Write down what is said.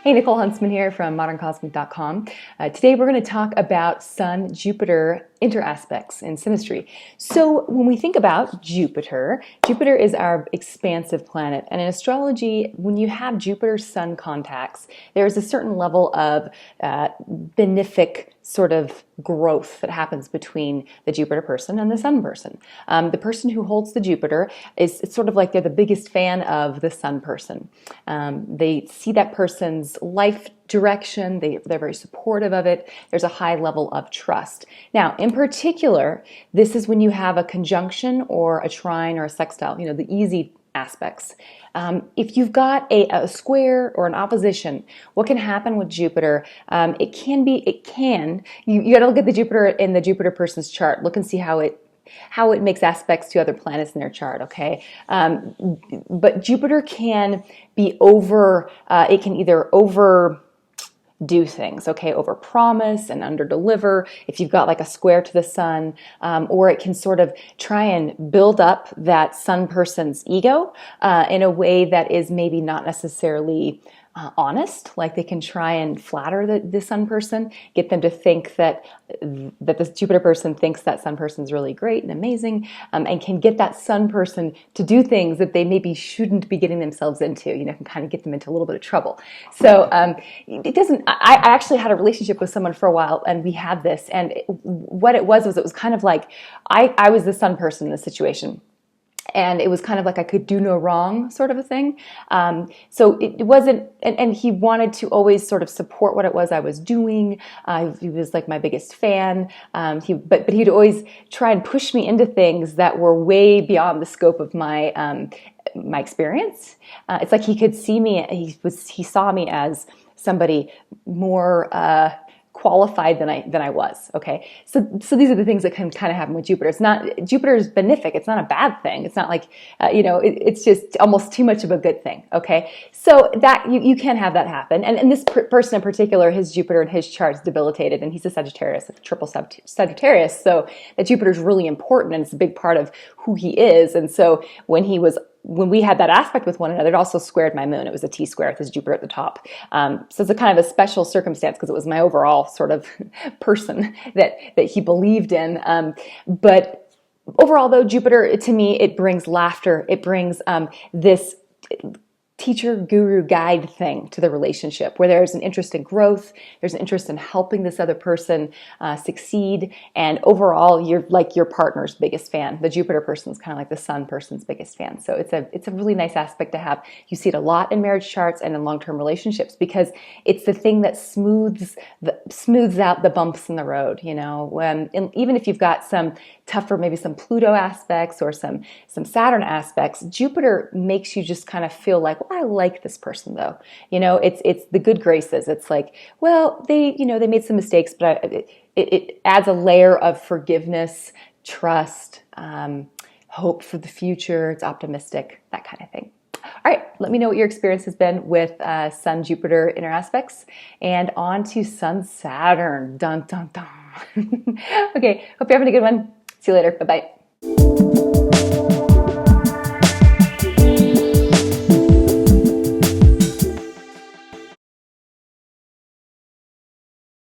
Hey, Nicole Huntsman here from moderncosmic.com. Today we're going to talk about Sun-Jupiter interaspects in Synastry. So when we think about Jupiter, Jupiter is our expansive planet. And in astrology, when you have Jupiter-Sun contacts, there's a certain level of benefic sort of growth that happens between the Jupiter person and the Sun person. The person who holds the Jupiter is it's sort of like they're the biggest fan of the Sun person. They see that person's life direction, they're very supportive of it. There's a high level of trust. Now, in particular, this is when you have a conjunction or a trine or a sextile, the easy aspects. If you've got a square or an opposition, what can happen with Jupiter? You got to look at the Jupiter in the Jupiter person's chart. Look and see how it makes aspects to other planets in their chart, okay? But Jupiter can be it can either overdo things, okay, over promise and under deliver if you've got like a square to the sun, or it can sort of try and build up that sun person's ego in a way that is maybe not necessarily honest. Like they can try and flatter the sun person, get them to think that this Jupiter person thinks that sun person is really great and amazing, and can get that sun person to do things that they maybe shouldn't be getting themselves into, can kind of get them into a little bit of trouble. So it doesn't, I actually had a relationship with someone for a while and we had this, and what it was it was kind of like, I was the sun person in the situation. And it was kind of like I could do no wrong sort of a thing. So it wasn't, and he wanted to always sort of support what it was I was doing. He was like my biggest fan. But he'd always try and push me into things that were way beyond the scope of my my experience. It's like he could see me, he saw me as somebody more qualified than I was. Okay, so these are the things that can kind of happen with Jupiter. Jupiter is benefic. It's not a bad thing. It's not like it's just almost too much of a good thing. Okay, so that you can have that happen. And this person in particular, his Jupiter in his chart is debilitated, and he's a Sagittarius, a triple Sagittarius. So that Jupiter is really important, and it's a big part of who he is. And so when we had that aspect with one another, it also squared my moon. It was a T-square with his Jupiter at the top. So it's a kind of a special circumstance because it was my overall sort of person that he believed in. But overall, though, Jupiter, to me, it brings laughter. It brings this teacher, guru, guide thing to the relationship where there's an interest in growth, there's an interest in helping this other person succeed, and overall you're like your partner's biggest fan. The Jupiter person's kind of like the Sun person's biggest fan. So it's a really nice aspect to have. You see it a lot in marriage charts and in long-term relationships because it's the thing that smooths out the bumps in the road, and even if you've got some tougher, maybe some Pluto aspects or some Saturn aspects, Jupiter makes you just kind of feel like, I like this person though. It's the good graces. It's like, well, they made some mistakes, but it adds a layer of forgiveness, trust, hope for the future. It's optimistic, that kind of thing. All right, let me know what your experience has been with Sun-Jupiter interaspects, and on to Sun-Saturn. Dun, dun, dun. Okay, hope you're having a good one. See you later. Bye-bye.